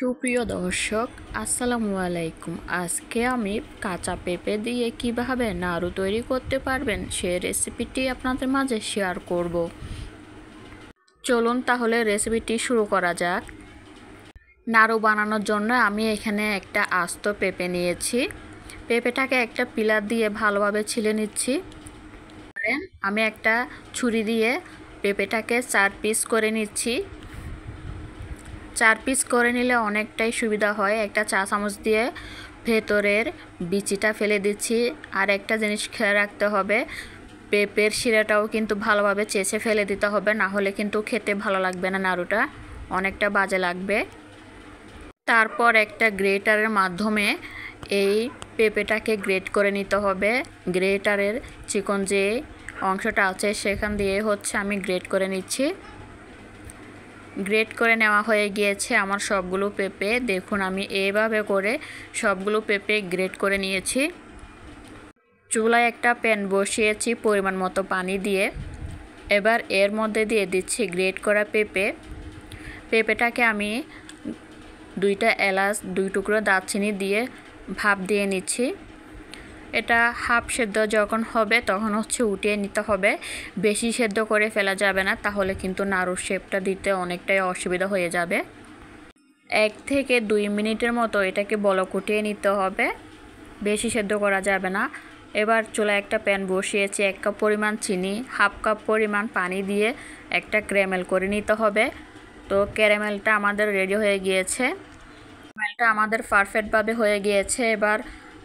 সুপ্রিয় দর্শক, আসসালামু আলাইকুম। আজকে আমি কাঁচা পেঁপে দিয়ে কিভাবে নাড়ু তৈরি করতে পারবেন সেই রেসিপিটি আপনাদের মাঝে শেয়ার করব। চলুন তাহলে রেসিপিটি শুরু করা যাক। নাড়ু বানানোর জন্য আমি এখানে একটা আস্ত পেঁপে নিয়েছি। পেঁপেটাকে একটা পিলার দিয়ে ভালোভাবে ছিলে নিচ্ছি। আমি একটা ছুরি দিয়ে পেঁপেটাকে 4 পিস করে নিচ্ছি। 4 পিস করে নিলে অনেকটাই সুবিধা হয়। একটা চা চামচ দিয়ে ভেতরের বিচিটা ফেলে দিচ্ছি। আর একটা জিনিস খেয়াল রাখতে হবে, পেঁপের শিরাটাও কিন্তু ভালোভাবে চেঁচে ফেলে দিতে হবে, না হলে কিন্তু খেতে ভালো লাগবে না, নাড়ুটা অনেকটা বাজে লাগবে। তারপর একটা গ্রেটারের মাধ্যমে এই পেঁপেটাকে গ্রেট করে নিতে হবে। গ্রেটারের চিকন যে অংশটা আছে সেখান দিয়ে আমি গ্রেট করে নিচ্ছি। গ্রেট করে নেওয়া হয়ে গিয়েছে আমার সবগুলো পেঁপে। দেখুন আমি এইভাবে করে সবগুলো পেঁপে গ্রেট করে নিয়েছি। চুলায় একটা প্যান বসিয়েছি পরিমাণ মতো পানি দিয়ে। এবার এর মধ্যে দিয়ে দিচ্ছি গ্রেট করা পেঁপেটাকে আমি 2টা এলাচ 2 টুকরো দারচিনি দিয়ে ভাপ দিয়ে নিচ্ছি। এটা হাফ সেদ্ধ যখন হবে তখন উঠিয়ে নিতে হবে। বেশি সেদ্ধ করে ফেলা যাবে না, তাহলে কিন্তু নাড়ুর শেপটা দিতে অনেকটাই অসুবিধা হয়ে যাবে। 1 থেকে 2 মিনিটের মতো এটাকে বলক উঠিয়ে নিতে হবে, বেশি সেদ্ধ করা যাবে না। এবার চুলায় একটা প্যান বসিয়েছি, 1 কাপ পরিমাণ চিনি, হাফ কাপ পরিমাণ পানি দিয়ে একটা ক্যারামেল করে নিতে হবে। তো ক্যারামেলটা আমাদের রেডি হয়ে গিয়েছে। ক্যারামেলটা আমাদের পারফেক্টভাবে হয়ে গিয়েছে। এবার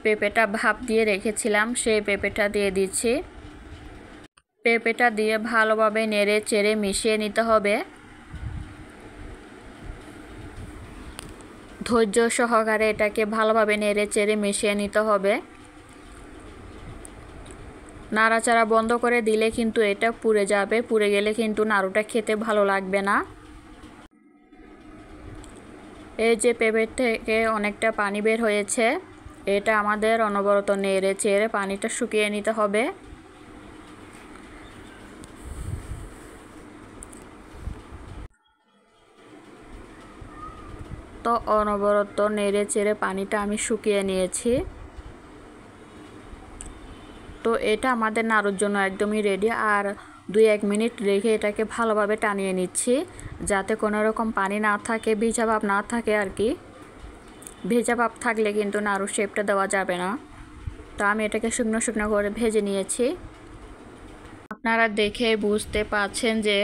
পেঁপেটা ভাপ দিয়ে রেখেছিলাম, সেই পেঁপেটা দিয়ে দিচ্ছি। পেঁপেটা দিয়ে ভালোভাবে নেড়ে চেড়ে মিশিয়ে নিতে হবে। ধৈর্য সহকারে এটাকে ভালোভাবে নেড়ে চেড়ে মিশিয়ে নিতে হবে। নাড়াচাড়া বন্ধ করে দিলে কিন্তু এটা পুড়ে যাবে, পুড়ে গেলে কিন্তু নাড়ুটা খেতে ভালো লাগবে না। এই যে পেঁপে থেকে অনেকটা পানি বের হয়েছে, এটা আমাদের অনবরত নেড়ে চেড়ে পানিটা শুকিয়ে নিতে হবে। তো অনবরত নেড়ে চেড়ে পানিটা আমি শুকিয়ে নিয়েছি। তো এটা আমাদের নাড়ুর জন্য একদমই রেডি। আর 2-1 মিনিট রেখে এটাকে ভালোভাবে টানিয়ে নিচ্ছি, যাতে কোনো রকম পানি না থাকে, ভিজা ভাব না থাকে আর কি। ভেজা ভাব থাকলে কিন্তু নাড়ুর শেপটা দেওয়া যাবে না। তো আমি এটাকে শুকনো শুকনো করে ভেজে নিয়েছি। আপনারা দেখে বুঝতে পারছেন যে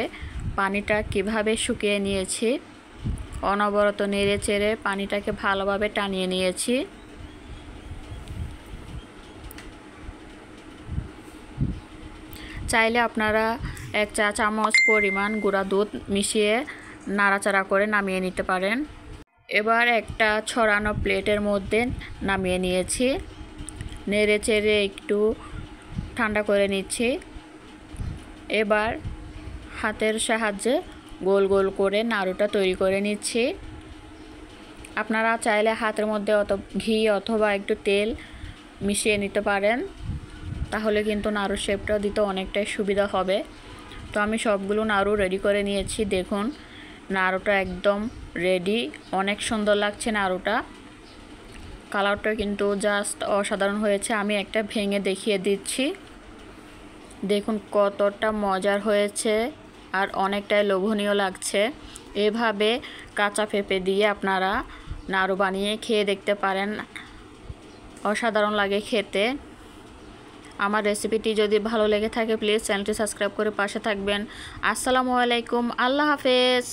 পানিটা কিভাবে শুকিয়ে নিয়েছি। অনবরত নেড়ে চেড়ে পানিটাকে ভালোভাবে টানিয়ে নিয়েছি। চাইলে আপনারা 1 চা চামচ পরিমাণ গুঁড়া দুধ মিশিয়ে নাড়াচাড়া করে নামিয়ে নিতে পারেন। এবার একটা ছড়ানো প্লেটের মধ্যে নামিয়ে নিয়েছি। নেড়ে চেড়ে একটু ঠান্ডা করে নিচ্ছি। এবার হাতের সাহায্যে গোল গোল করে নাড়ুটা তৈরি করে নিচ্ছি। আপনারা চাইলে হাতের মধ্যে ঘি অথবা একটু তেল মিশিয়ে নিতে পারেন, তাহলে কিন্তু নাড়ুর শেপটা দিতে অনেকটাই সুবিধা হবে। তো আমি সবগুলো নাড়ু রেডি করে নিয়েছি। দেখুন নাড়ুটা একদম রেডি, অনেক সুন্দর লাগছে নাড়ুটা। কালারটা কিন্তু জাস্ট অসাধারণ হয়েছে। আমি একটা ভেঙে দেখিয়ে দিচ্ছি। দেখুন কতটা মজার হয়েছে আর অনেকটাই লোভনীয় লাগছে। এভাবে কাঁচা পেঁপে দিয়ে আপনারা নাড়ু বানিয়ে খেয়ে দেখতে পারেন, অসাধারণ লাগে খেতে। আমার রেসিপিটি যদি ভালো লেগে থাকে প্লিজ চ্যানেলটি সাবস্ক্রাইব করে পাশে থাকবেন। আসসালামু আলাইকুম, আল্লাহ হাফেজ।